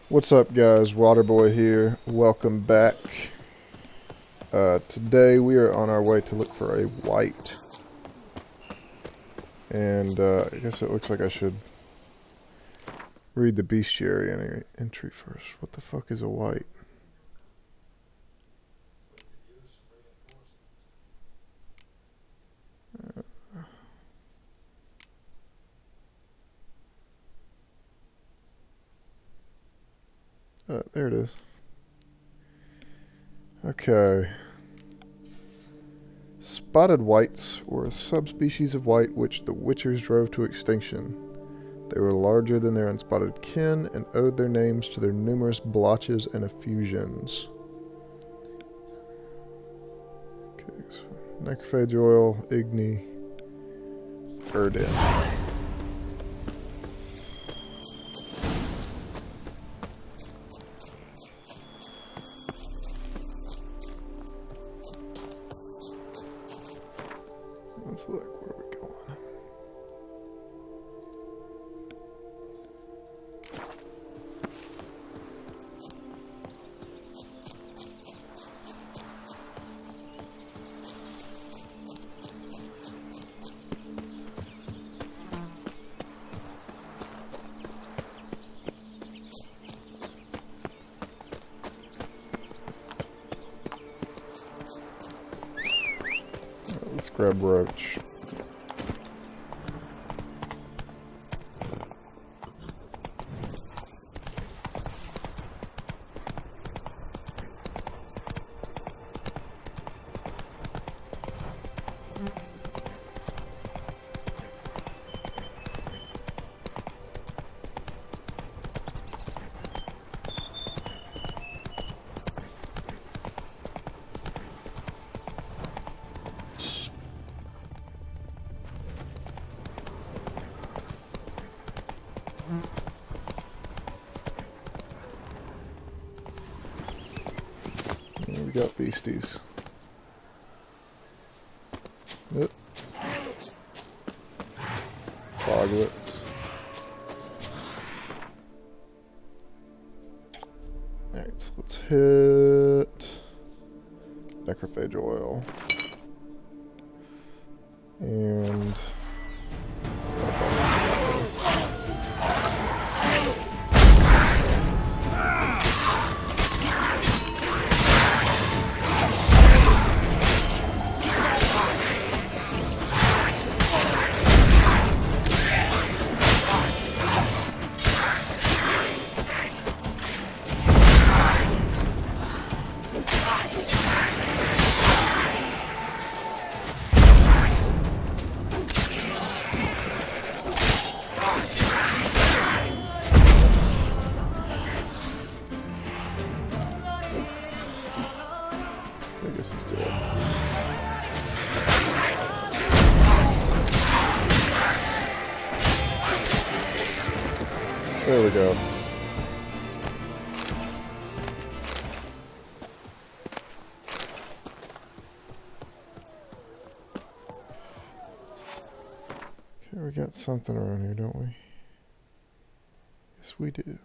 What's up, guys? Waterboy here. Welcome back. Today we are on our way to look for a Wight. And I guess it looks like I should read the bestiary entry first. What the fuck is a Wight? There it is. Okay. Spotted whites were a subspecies of white which the Witchers drove to extinction. They were larger than their unspotted kin and owed their names to their numerous blotches and effusions. Okay, so necrophage oil, igni, Erdin. Let's look, where are we going? Let's grab Roach. We got beasties. Yep. Foglets. Alright, so let's hit necrophage oil. And I guess he's dead. There we go. Okay, we got something around here, don't we? Yes, we do.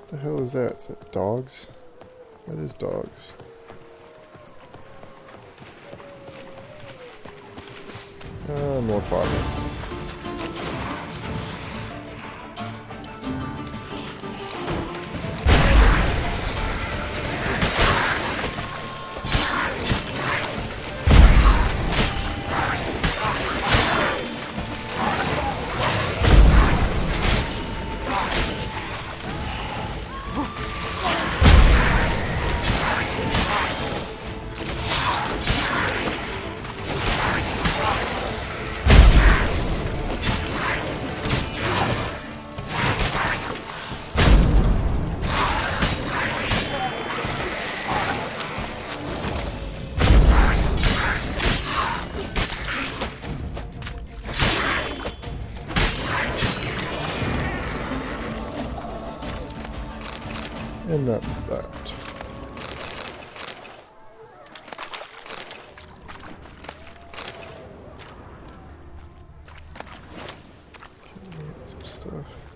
What the hell is that? Is that dogs? That is dogs. More foglets. And that's that. stuff.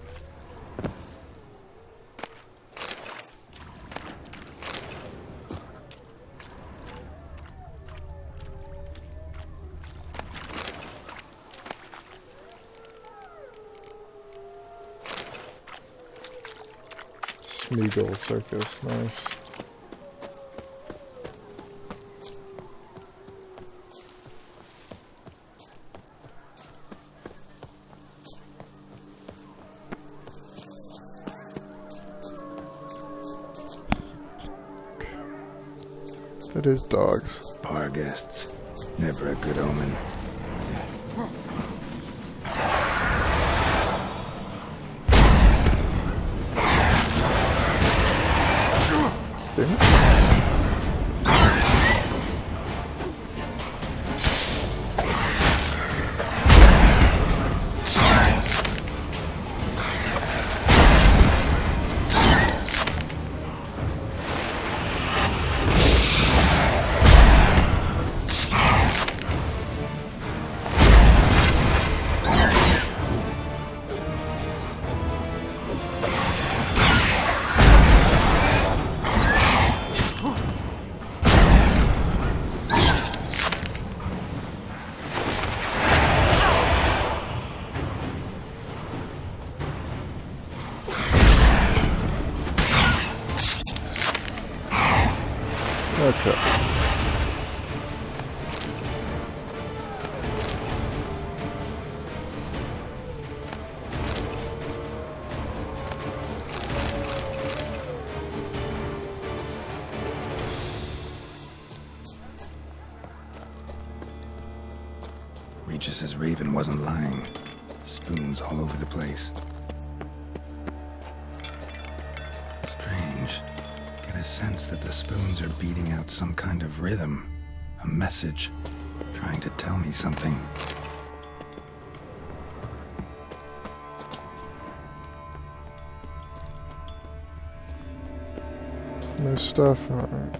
Smeagol Circus, nice. That is dogs. Bar guests. Never a good omen. Damn it. Okay. Regis' Raven wasn't lying. Spoons all over the place. Strange. Get a sense that the spoons are beating out some kind of rhythm. A message. Trying to tell me something. No stuff, alright.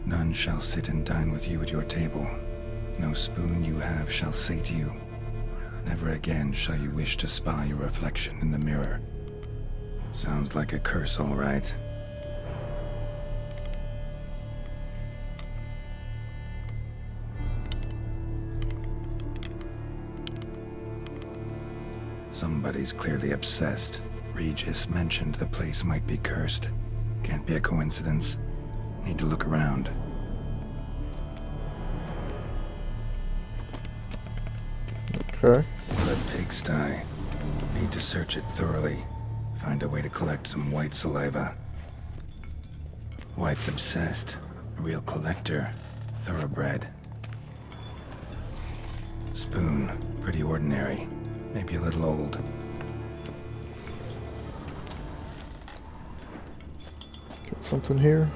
None shall sit and dine with you at your table. No spoon you have shall sate you. Never again shall you wish to spy your reflection in the mirror. Sounds like a curse, all right. Somebody's clearly obsessed. Regis mentioned the place might be cursed. Can't be a coincidence. Need to look around. Okay. Blood pigsty. Need to search it thoroughly. Find a way to collect some Wight saliva. Wight's obsessed. A real collector. Thoroughbred. Spoon. Pretty ordinary. Maybe a little old. Got something here.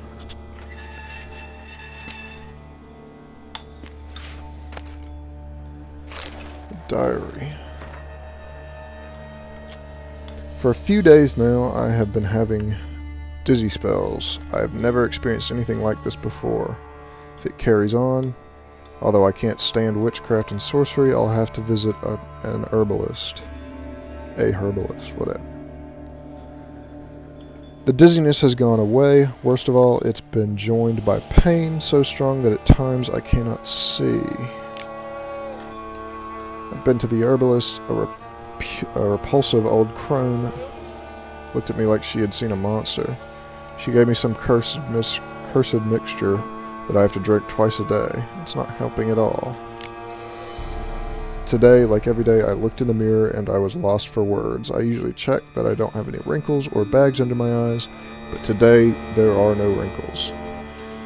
Diary. For a few days now, I have been having dizzy spells. I have never experienced anything like this before. If it carries on, although I can't stand witchcraft and sorcery, I'll have to visit an herbalist. A herbalist, whatever. The dizziness has gone away. Worst of all, it's been joined by pain so strong that at times I cannot see. I've been to the herbalist. A repulsive old crone looked at me like she had seen a monster. She gave me some cursed mixture that I have to drink twice a day. It's not helping at all. Today, like every day, I looked in the mirror and I was lost for words. I usually check that I don't have any wrinkles or bags under my eyes, but today there are no wrinkles.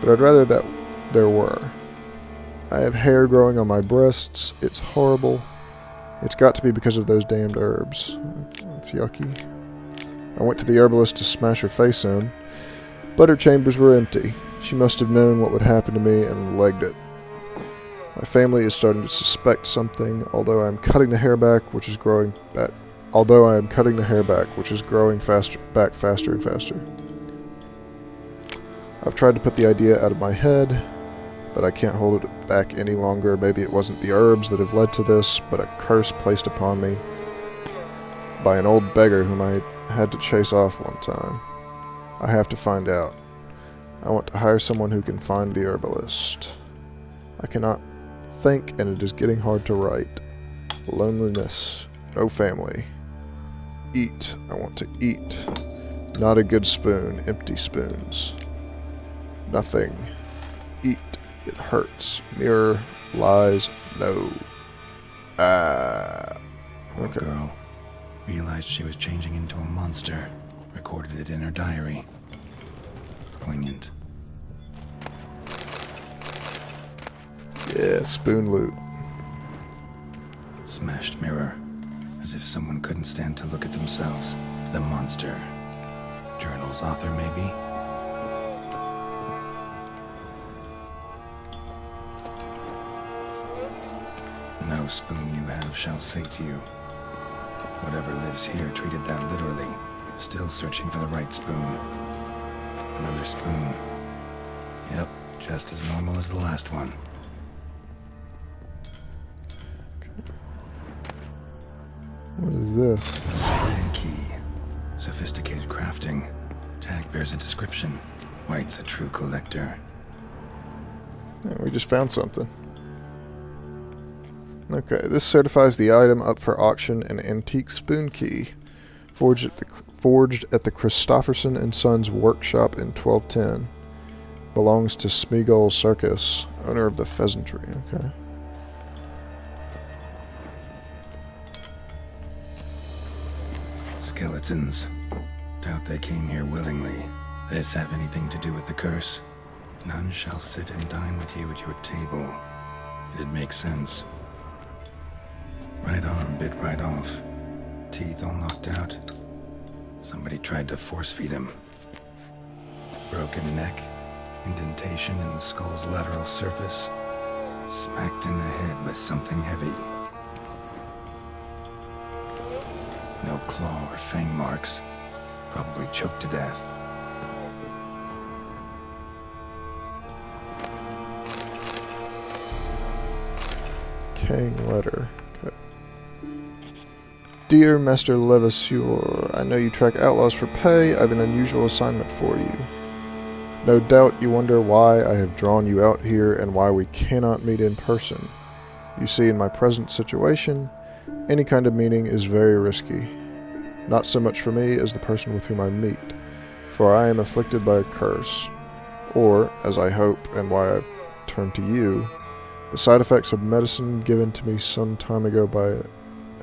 But I'd rather that there were. I have hair growing on my breasts. It's horrible. It's got to be because of those damned herbs. It's yucky. I went to the herbalist to smash her face in, but her chambers were empty. She must have known what would happen to me and legged it. My family is starting to suspect something, although I am cutting the hair back, which is growing faster and faster. I've tried to put the idea out of my head, but I can't hold it back any longer. Maybe it wasn't the herbs that have led to this, but a curse placed upon me by an old beggar whom I had to chase off one time. I have to find out. I want to hire someone who can find the herbalist. I cannot think, and it is getting hard to write. Loneliness. No family. Eat. I want to eat. Not a good spoon. Empty spoons. Nothing. Eat. It hurts. Mirror. Lies. No. Poor Okay. girl. Realized she was changing into a monster. Recorded it in her diary. Poignant. Yeah, spoon loot. Smashed mirror. As if someone couldn't stand to look at themselves. The monster. Journal's author, maybe? No spoon you have shall sate you. Whatever lives here treated that literally. Still searching for the right spoon. Another spoon. Yep, just as normal as the last one. What is this? Sailing key. Sophisticated crafting. Tag bears a description. Wight's a true collector. Yeah, we just found something. Okay, this certifies the item up for auction, an antique spoon key, forged at the Christopherson and Sons workshop in 1210. Belongs to Smeagol Circus, owner of the pheasantry. Okay. Skeletons. Doubt they came here willingly. This have anything to do with the curse? None shall sit and dine with you at your table. It'd make sense. Right arm bit right off. Teeth all knocked out. Somebody tried to force feed him. Broken neck. Indentation in the skull's lateral surface. Smacked in the head with something heavy. No claw or fang marks. Probably choked to death. Decaying letter. Okay. Dear Master Levasseur, I know you track outlaws for pay. I have an unusual assignment for you. No doubt you wonder why I have drawn you out here and why we cannot meet in person. You see, in my present situation, any kind of meeting is very risky. Not so much for me as the person with whom I meet, for I am afflicted by a curse, or, as I hope, and why I've turned to you, the side effects of medicine given to me some time ago by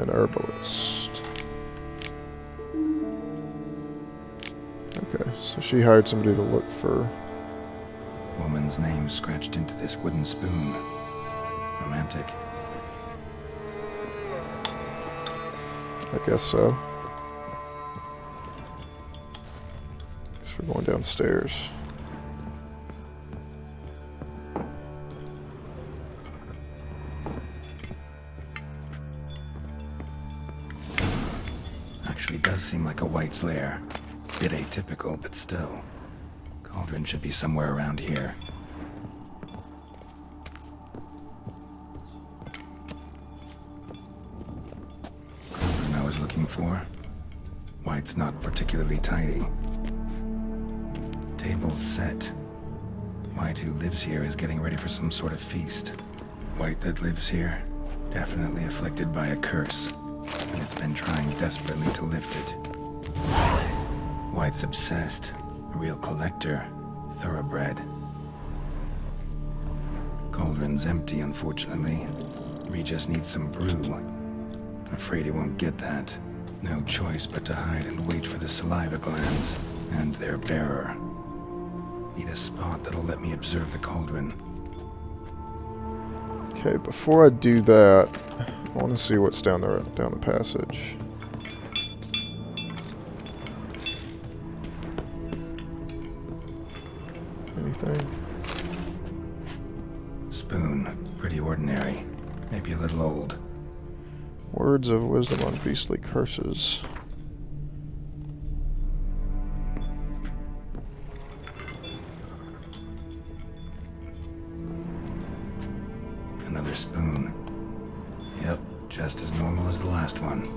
an herbalist. Okay, so she hired somebody to look for... Woman's name scratched into this wooden spoon. Romantic. I guess so. Guess we're going downstairs. Actually does seem like a Wight's lair. Bit atypical, but still. Cauldron should be somewhere around here. Cauldron I was looking for. Wight's not particularly tidy. Table's set. Wight, who lives here, is getting ready for some sort of feast. Wight that lives here, definitely afflicted by a curse, and it's been trying desperately to lift it. Wight's obsessed, a real collector, thoroughbred. Cauldron's empty, unfortunately. Regis needs some brew. Afraid he won't get that. No choice but to hide and wait for the saliva glands and their bearer. Need a spot that'll let me observe the cauldron. Okay, before I do that, I want to see what's down the passage. Anything? spoon. Pretty ordinary. Maybe a little old. Words of wisdom on beastly curses. Another spoon. Yep, just as normal as the last one.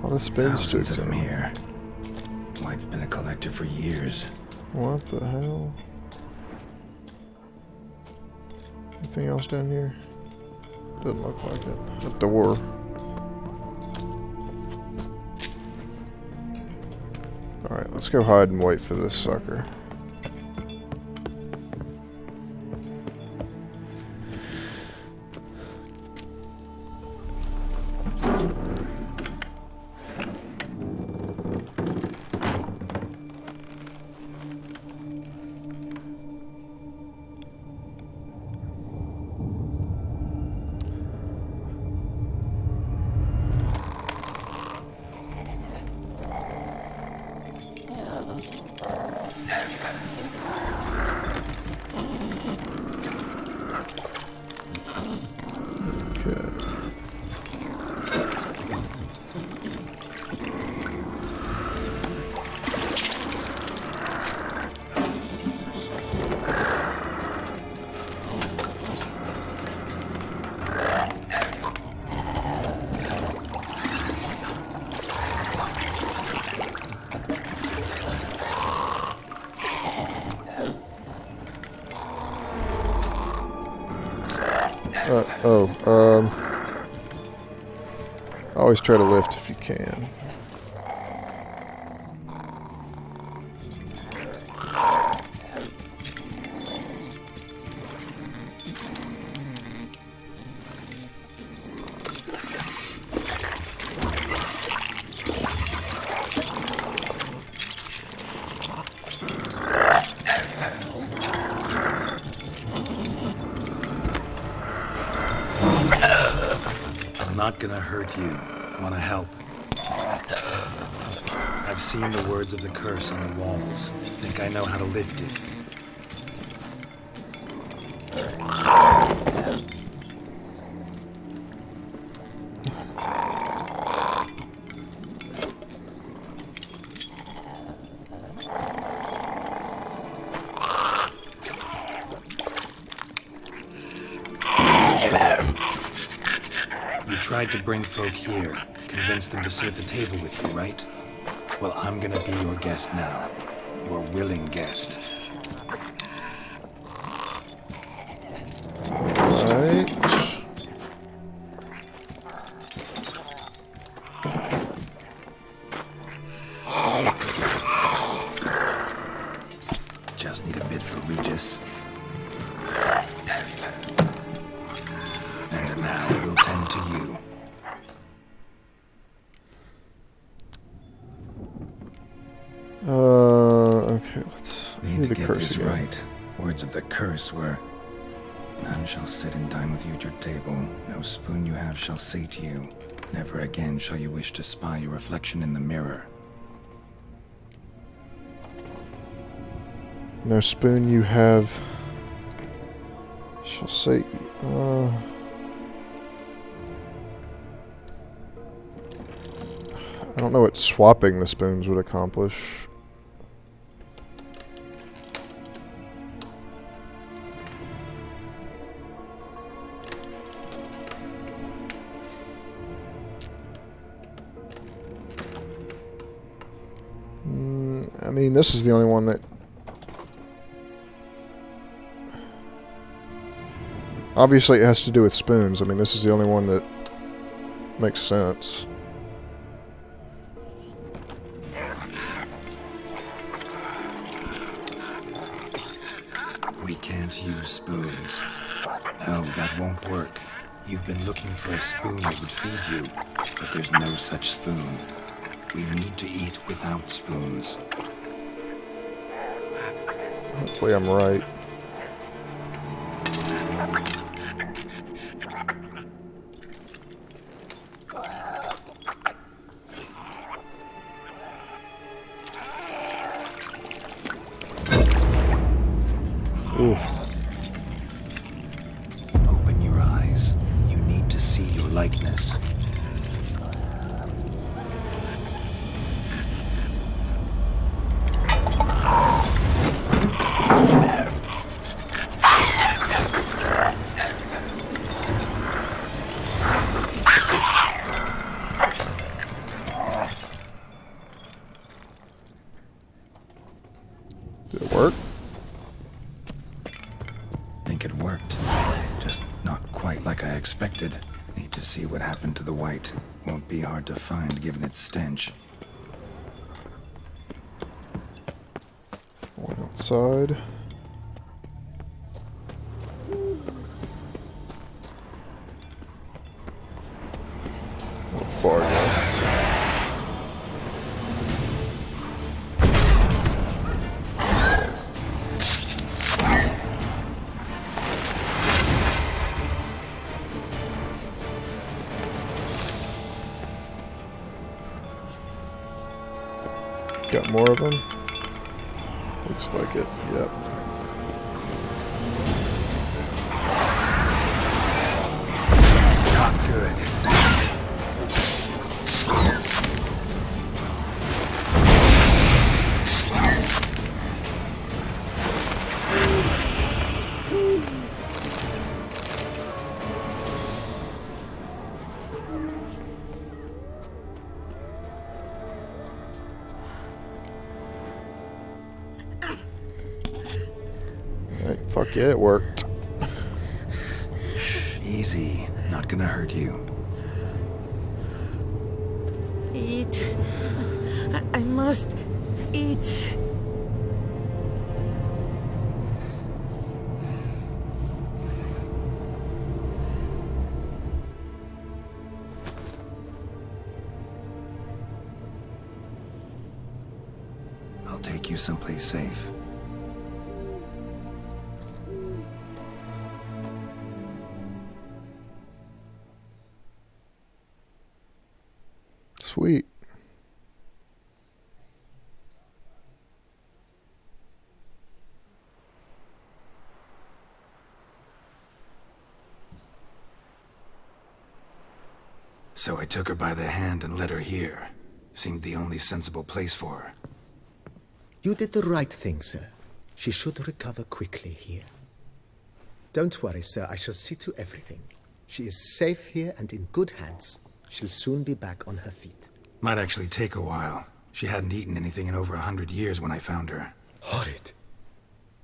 A lot of spades to Thousands of them examine. here. Wight's been a collector for years. What the hell? Anything else down here? Doesn't look like it. A door. Alright, let's go hide and wait for this sucker. Always try to lift if you can. I'm not gonna hurt you. Wanna help? I've seen the words of the curse on the walls. Think I know how to lift it. You tried to bring folk here, convince them to sit at the table with you, right? Well, I'm gonna be your guest now. Your willing guest. Right. Just need a bit for Regis. And now we'll tend to you. Okay, let's do Need to the get curse this again. right. Words of the curse were, none shall sit and dine with you at your table. No spoon you have shall sate you. Never again shall you wish to spy your reflection in the mirror. No spoon you have shall say. I don't know what swapping the spoons would accomplish. I mean, this is the only one that... Obviously it has to do with spoons. I mean, this is the only one that makes sense. We can't use spoons. No, that won't work. You've been looking for a spoon that would feed you, but there's no such spoon. We need to eat without spoons. Hopefully I'm right. All likeness. Did it work? I think it worked. Just not quite like I expected. Need to see what happened to the Wight. Won't be hard to find given its stench. Going outside. Far west. Got more of them? Looks like it, yep. Not good. Alright, fuck yeah, it worked. Shh, easy. Not gonna hurt you. Eat. I must eat. I'll take you someplace safe. Sweet. So I took her by the hand and led her here. Seemed the only sensible place for her. You did the right thing, sir. She should recover quickly here. Don't worry, sir. I shall see to everything. She is safe here and in good hands. She'll soon be back on her feet. Might actually take a while. She hadn't eaten anything in over 100 years when I found her. Horrid.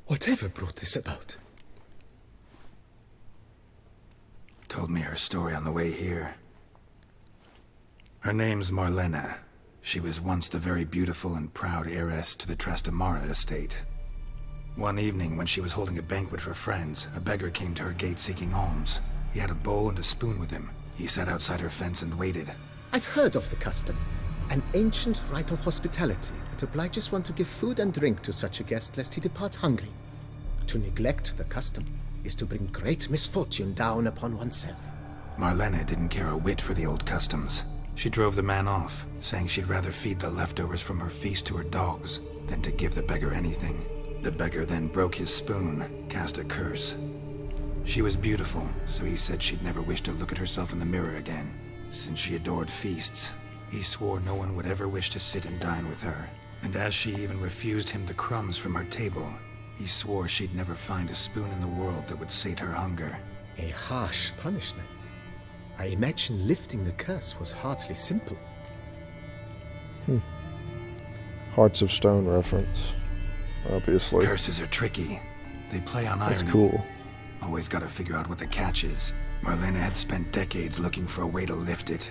Whatever brought this about? Told me her story on the way here. Her name's Marlena. She was once the very beautiful and proud heiress to the Trastamara estate. One evening, when she was holding a banquet for friends, a beggar came to her gate seeking alms. He had a bowl and a spoon with him. He sat outside her fence and waited. I've heard of the custom. An ancient rite of hospitality that obliges one to give food and drink to such a guest lest he depart hungry. To neglect the custom is to bring great misfortune down upon oneself. Marlena didn't care a whit for the old customs. She drove the man off, saying she'd rather feed the leftovers from her feast to her dogs than to give the beggar anything. The beggar then broke his spoon, cast a curse. She was beautiful, so he said she'd never wish to look at herself in the mirror again. Since she adored feasts, he swore no one would ever wish to sit and dine with her. And as she even refused him the crumbs from her table, he swore she'd never find a spoon in the world that would sate her hunger. A harsh punishment. I imagine lifting the curse was hardly simple. Hearts of Stone reference, obviously. Curses are tricky. They play on irony. That's cool. Always gotta figure out what the catch is. Marlena had spent decades looking for a way to lift it.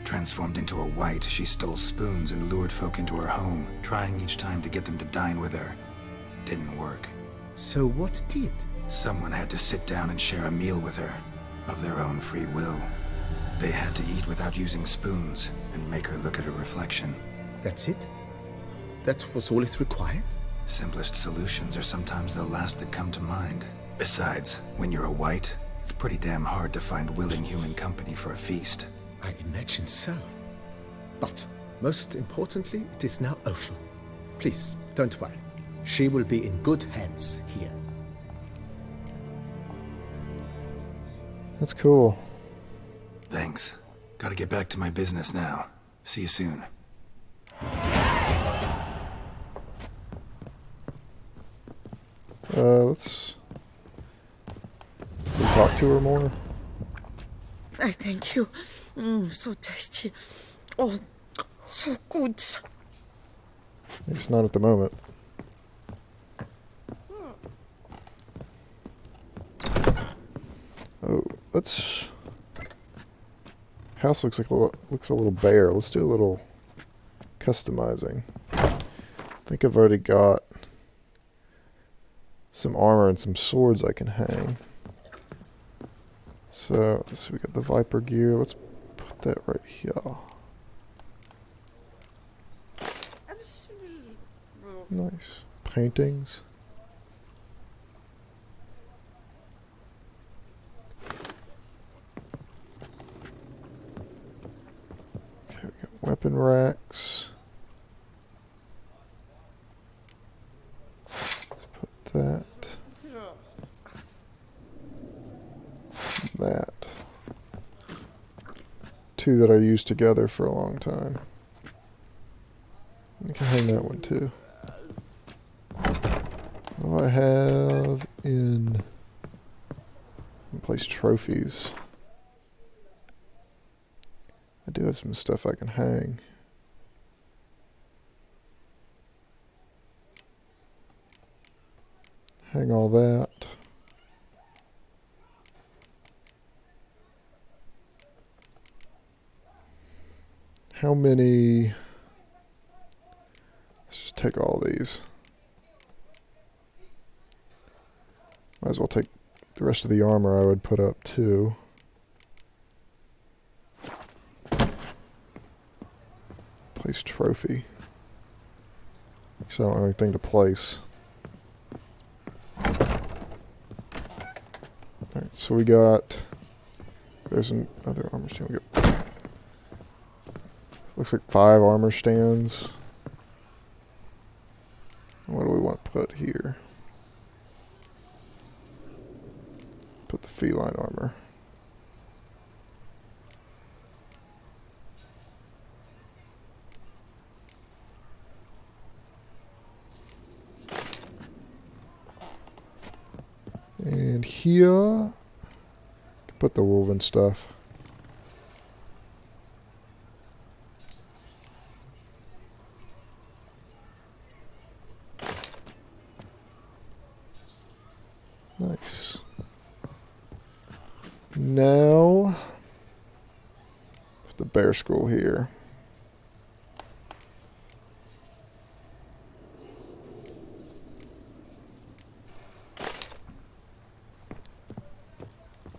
Transformed into a Wight, she stole spoons and lured folk into her home, trying each time to get them to dine with her. Didn't work. So what did? Someone had to sit down and share a meal with her, of their own free will. They had to eat without using spoons, and make her look at her reflection. That's it? That was all it required? Simplest solutions are sometimes the last that come to mind. Besides, when you're a Wight, it's pretty damn hard to find willing human company for a feast. I imagine so. But, most importantly, it is now over. Please, don't worry. She will be in good hands here. That's cool. Thanks. Thanks. Gotta get back to my business now. See you soon. Let's talk to her more. I thank you. So tasty. Oh, so good. It's not at the moment. Oh, let's. House looks a little bare. Let's do a little customizing. I think I've already got some armor and some swords I can hang. So let's see, we got the Viper gear. Let's put that right here. Nice. Paintings. Okay, we got weapon racks. Let's put that. That. Two that I used together for a long time. I can hang that one too. What do I have in place trophies? I do have some stuff I can hang. Hang all that. How many? Let's just take all these. Might as well take the rest of the armor I would put up too. Place trophy. Because I don't have anything to place. Alright, so we got. There's another armor stand. We got. Looks like 5 armor stands. What do we want to put here? Put the feline armor. And here, put the woven stuff. Nice. Now, the bear skull here.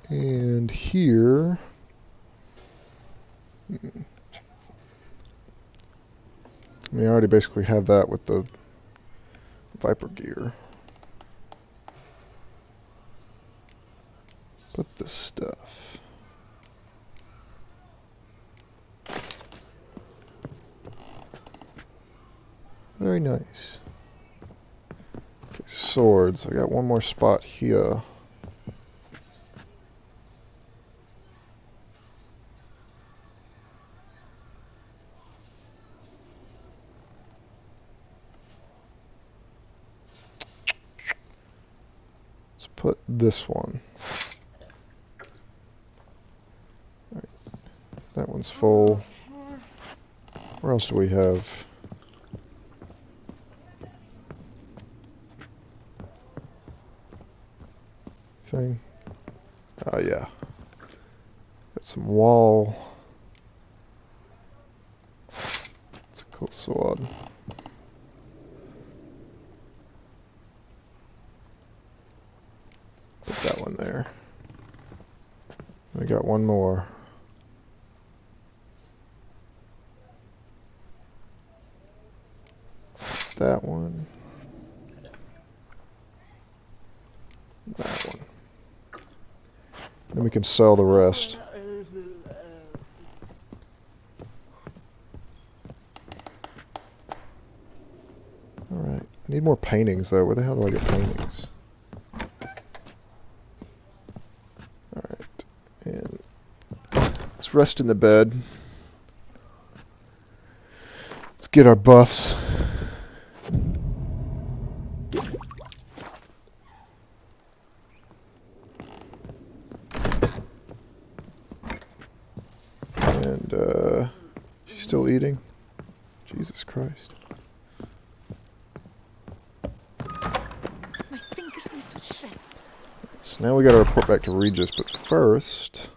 And here, I mean, I already basically have that with the Viper gear. Put this stuff. Very nice. Okay, swords. I got one more spot here. Let's put this one. That one's full. Where else do we have? Thing. Oh yeah. Got some wall. It's a cool sword. Put that one there. We got one more. That one. That one. Then we can sell the rest. Alright. I need more paintings though. Where the hell do I get paintings? Alright. And let's Let's rest in the bed. Let's get our buffs. And, she's still eating? Jesus Christ. My fingers need to shreds. So now we gotta report back to Regis, but first...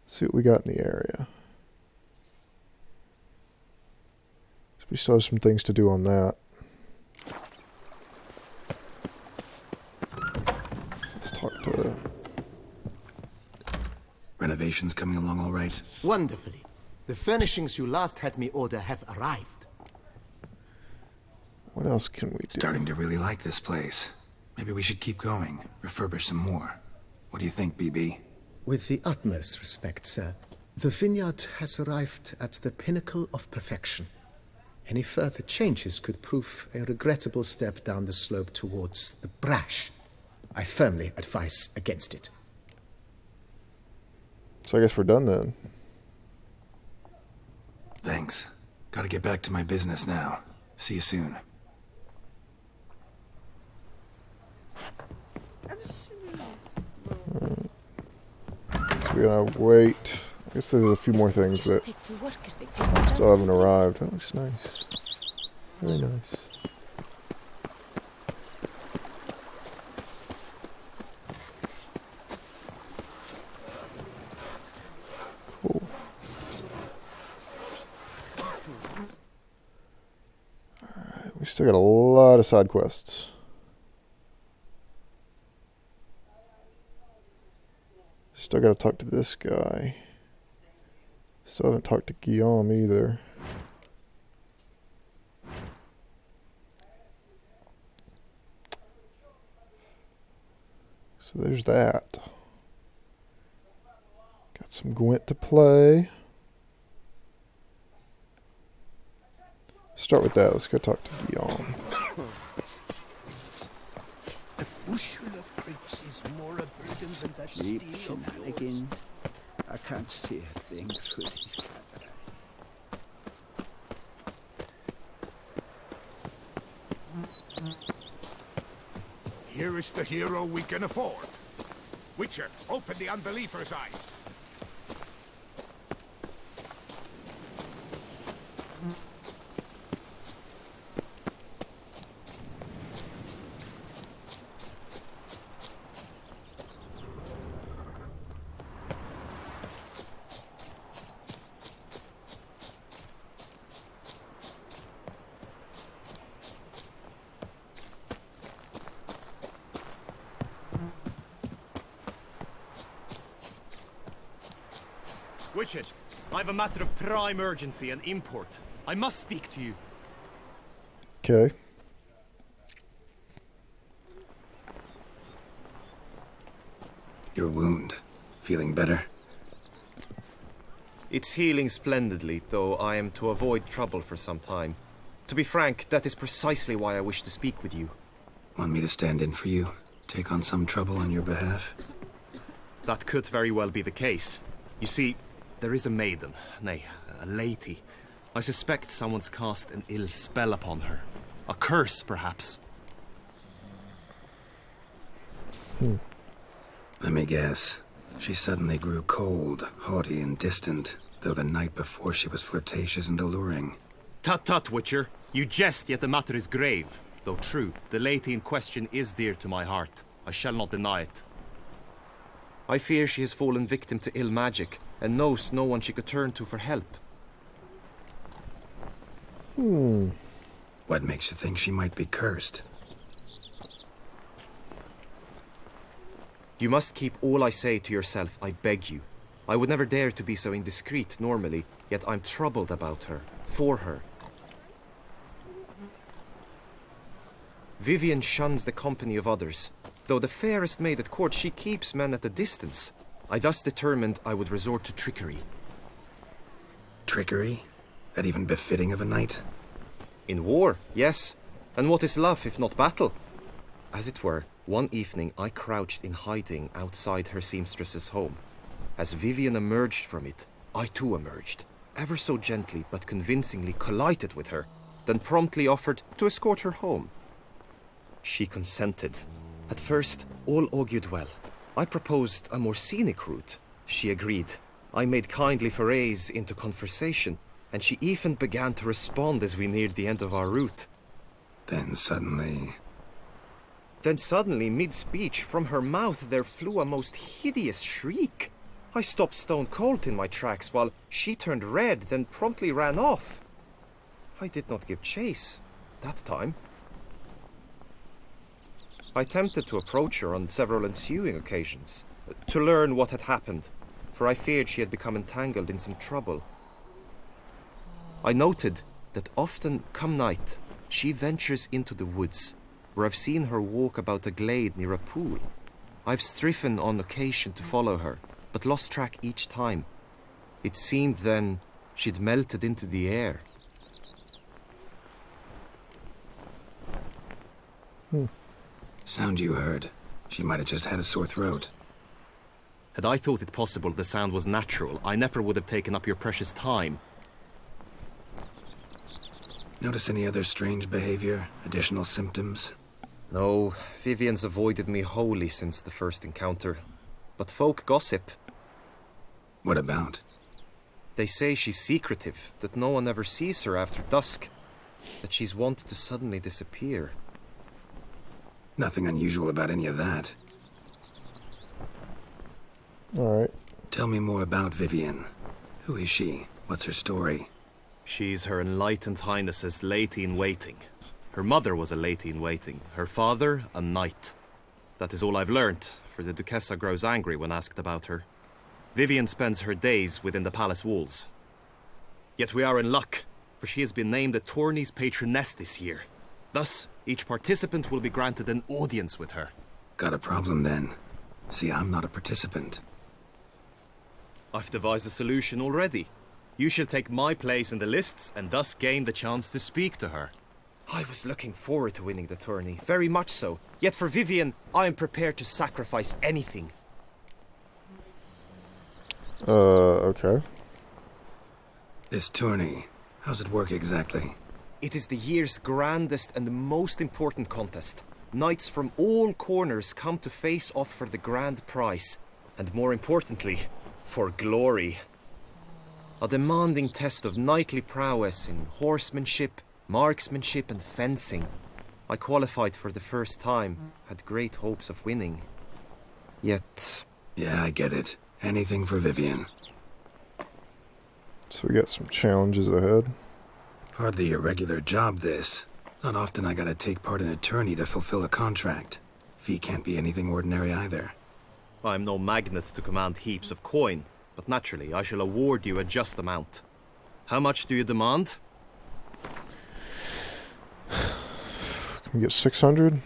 let's see what we got in the area. So we still have some things to do on that. So let's talk to... Renovations coming along all right? Wonderfully. The furnishings you last had me order have arrived. what else can we do? Starting to really like this place. Maybe we should keep going, refurbish some more. What do you think, BB? With the utmost respect, sir, the vineyard has arrived at the pinnacle of perfection. Any further changes could prove a regrettable step down the slope towards the brash. I firmly advise against it. So I guess we're done then. Thanks. Gotta get back to my business now. See you soon. So we gotta wait. I guess there's a few more things that still haven't arrived. That looks nice. Very nice. Cool. Alright, we still got a lot of side quests. Still gotta talk to this guy. Still haven't talked to Guillaume either. So there's that. Got some Gwent to play. Start with that. Let's go talk to Guillaume. A bushel of grapes is more a burden than that Cheap steel of yours. shenanigans. I can't see a thing through these cameras. Here is the hero we can afford. Witcher, open the unbeliever's eyes. Richard, I have a matter of prime urgency and import. I must speak to you. Okay. Your wound. Feeling better? It's healing splendidly, though I am to avoid trouble for some time. To be frank, that is precisely why I wish to speak with you. Want me to stand in for you? Take on some trouble on your behalf? That could very well be the case. You see, there is a maiden, nay, a lady. I suspect someone's cast an ill spell upon her. A curse, perhaps. Let me guess. She suddenly grew cold, haughty, and distant, though the night before she was flirtatious and alluring. Tut tut, Witcher. You jest, yet the matter is grave. Though true, the lady in question is dear to my heart. I shall not deny it. I fear she has fallen victim to ill magic, and knows no one she could turn to for help. What makes you think she might be cursed? You must keep all I say to yourself, I beg you. I would never dare to be so indiscreet normally, yet I'm troubled about her, for her. Vivian shuns the company of others. Though the fairest maid at court, she keeps men at a distance. I thus determined I would resort to trickery. Trickery? That even befitting of a knight? In war, yes. And what is love if not battle? As it were, one evening I crouched in hiding outside her seamstress's home. As Vivian emerged from it, I too emerged, ever so gently but convincingly collided with her, then promptly offered to escort her home. She consented. At first, all augured well. I proposed a more scenic route. She agreed. I made kindly forays into conversation, and she even began to respond as we neared the end of our route. Then suddenly, mid-speech, from her mouth there flew a most hideous shriek. I stopped stone cold in my tracks while she turned red, then promptly ran off. I did not give chase that time. I attempted to approach her on several ensuing occasions, to learn what had happened, for I feared she had become entangled in some trouble. I noted that often, come night, she ventures into the woods, where I've seen her walk about a glade near a pool. I've striven on occasion to follow her, but lost track each time. It seemed then she'd melted into the air. sound you heard. She might have just had a sore throat. Had I thought it possible the sound was natural, I never would have taken up your precious time. Notice any other strange behavior? Additional symptoms? No, Vivian's avoided me wholly since the first encounter. But folk gossip. What about? They say she's secretive, that no one ever sees her after dusk, that she's wont to suddenly disappear. Nothing unusual about any of that. Alright. Tell me more about Vivian. Who is she? What's her story? She's Her Enlightened Highness's lady-in-waiting. Her mother was a lady-in-waiting, her father a knight. That is all I've learnt, for the Duchessa grows angry when asked about her. Vivian spends her days within the palace walls. Yet we are in luck, for she has been named the tourney's patroness this year. Thus, each participant will be granted an audience with her. Got a problem then. See, I'm not a participant. I've devised a solution already. You shall take my place in the lists and thus gain the chance to speak to her. I was looking forward to winning the tourney, very much so. Yet for Vivian, I am prepared to sacrifice anything. Okay. This tourney, how's it work exactly? It is the year's grandest and most important contest. Knights from all corners come to face off for the grand prize. And more importantly, for glory. A demanding test of knightly prowess in horsemanship, marksmanship and fencing. I qualified for the first time, had great hopes of winning. Yet... Yeah, I get it. Anything for Vivian. So we got some challenges ahead. Hardly a regular job, this. Not often I gotta take part in a tourney to fulfill a contract. Fee can't be anything ordinary either. I'm no magnet to command heaps of coin, but naturally I shall award you a just amount. How much do you demand? Can we get 600?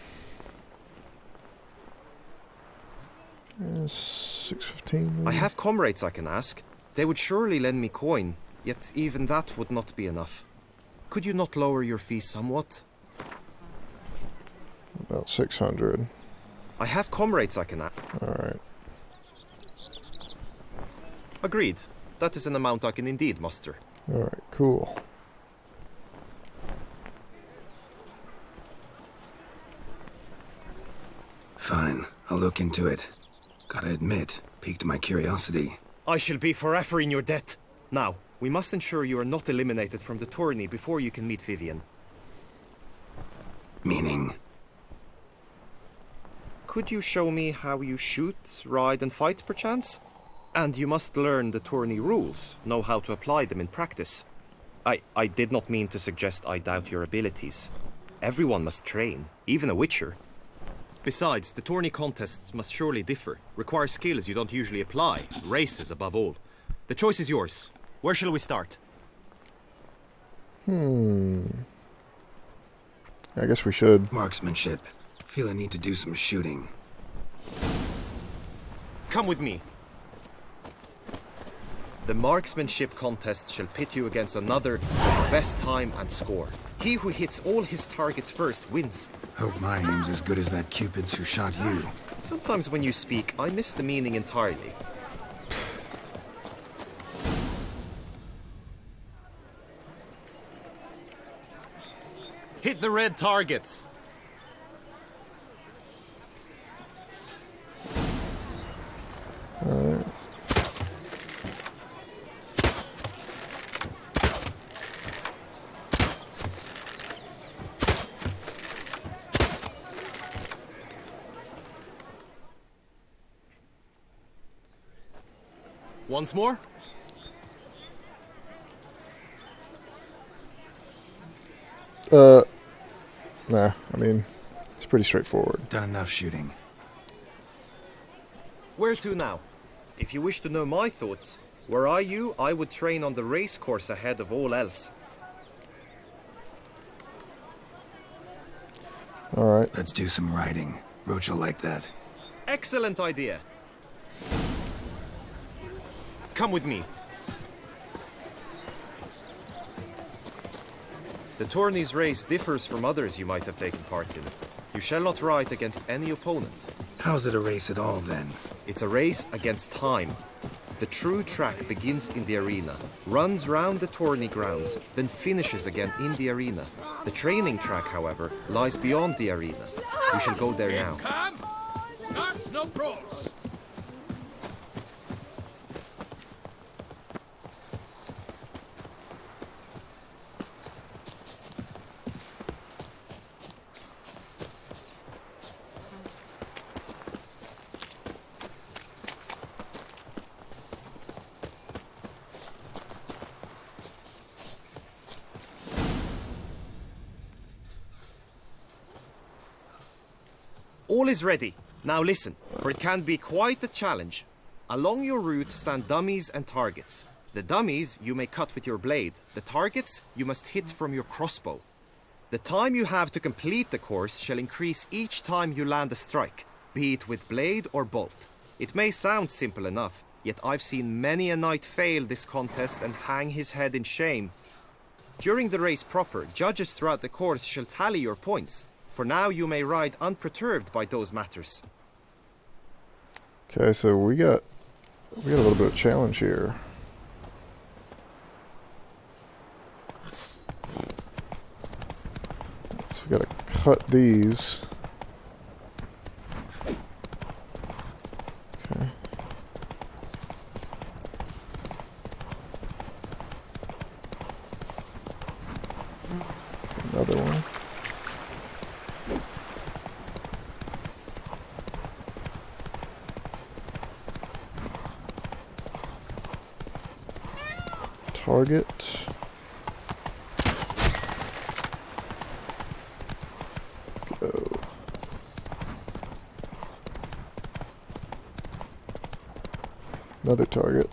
Yeah, 615 maybe? I have comrades I can ask. They would surely lend me coin, yet even that would not be enough. Could you not lower your fee somewhat? About 600. I have comrades I can ask. Alright. Agreed. That is an amount I can indeed muster. Alright, cool. Fine, I'll look into it. Gotta admit, piqued my curiosity. I shall be forever in your debt. Now, we must ensure you are not eliminated from the tourney before you can meet Vivian. Meaning? Could you show me how you shoot, ride and fight, perchance? And you must learn the tourney rules, know how to apply them in practice. I did not mean to suggest I doubt your abilities. Everyone must train, even a witcher. Besides, the tourney contests must surely differ, require skills you don't usually apply, races above all. The choice is yours. Where shall we start? I guess we should. Marksmanship. Feel I need to do some shooting. Come with me. The marksmanship contest shall pit you against another with the best time and score. He who hits all his targets first wins. Hope my aim's as good as that Cupid's who shot you. Sometimes when you speak, I miss the meaning entirely. Hit the red targets. Alright. Once more? Nah, I mean, it's pretty straightforward. Done enough shooting. Where to now? If you wish to know my thoughts, were I you, I would train on the race course ahead of all else. Alright. Let's do some riding. Roach will like that. Excellent idea. Come with me. The tourney's race differs from others you might have taken part in. You shall not ride against any opponent. How's it a race at all, then? It's a race against time. The true track begins in the arena, runs round the tourney grounds, then finishes again in the arena. The training track, however, lies beyond the arena. We shall go there now. Come! Starts no pros! All is ready. Now listen, for it can be quite a challenge. Along your route stand dummies and targets. The dummies you may cut with your blade. The targets you must hit from your crossbow. The time you have to complete the course shall increase each time you land a strike, be it with blade or bolt. It may sound simple enough, yet I've seen many a knight fail this contest and hang his head in shame. During the race proper, judges throughout the course shall tally your points. For now you may ride unperturbed by those matters. Okay, so we got a little bit of challenge here. So we gotta cut these. Okay. Another one. Target. Let's go. Another target.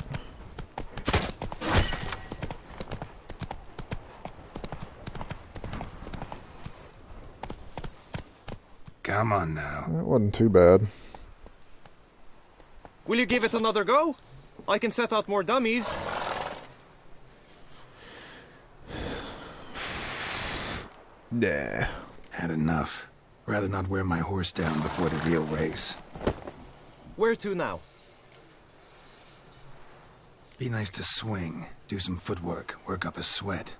Come on now. That wasn't too bad. Will you give it another go? I can set out more dummies. Nah. Had enough. Rather not wear my horse down before the real race. Where to now? Be nice to swing. Do some footwork. Work up a sweat.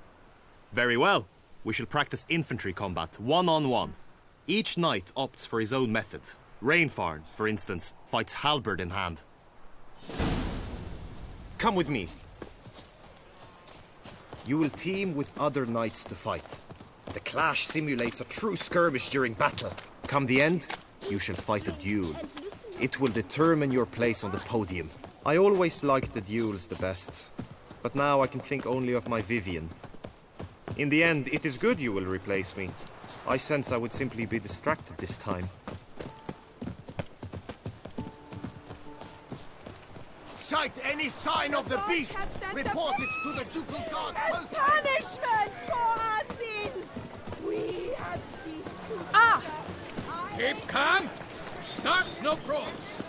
Very well. We shall practice infantry combat, one-on-one. Each knight opts for his own method. Rainfarn, for instance, fights halberd in hand. Come with me. You will team with other knights to fight. The clash simulates a true skirmish during battle. Come the end, you shall fight a duel. It will determine your place on the podium. I always liked the duels the best, but now I can think only of my Vivian. In the end, it is good you will replace me. I sense I would simply be distracted this time. Sight any sign of the beast! Report it to the ducal guard! As punishment for our sins, we have ceased to Keep calm! Starts no pros!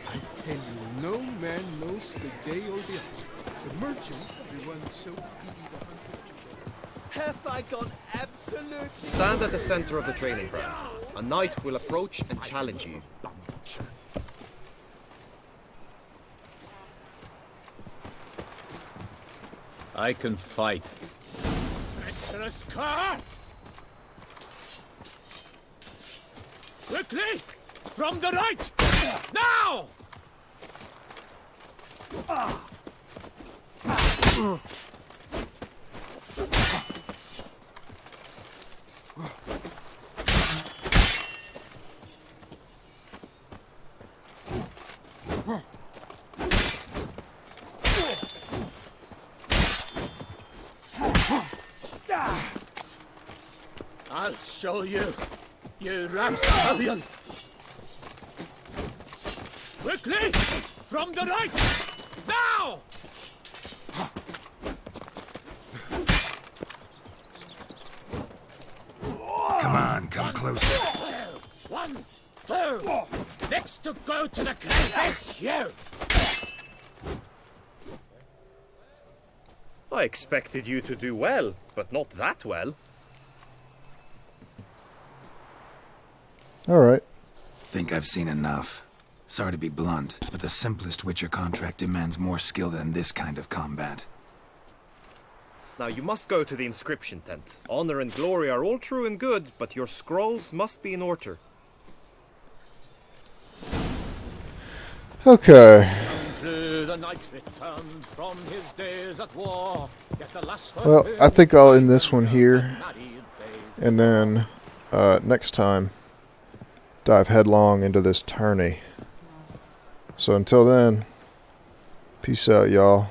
I tell you, no man knows the day or the hour. The merchant, the one so greedy the hunter. Have I gone absolutely... Stand at the center of the training ground. A knight will approach and challenge you. I can fight. Treacherous cur! Quickly! From the right! Now! I'll show you, you rapscallion! Quickly! From the right! Now! Come on, come closer. One, two! Next to go to the grave is you! I expected you to do well, but not that well. Alright. Think I've seen enough. Sorry to be blunt, but the simplest Witcher contract demands more skill than this kind of combat. Now you must go to the inscription tent. Honor and glory are all true and good, but your scrolls must be in order. Okay. The knight returned from his days at war. Well, I think I'll end this one here. And then, next time, dive headlong into this tourney. So until then, peace out, y'all.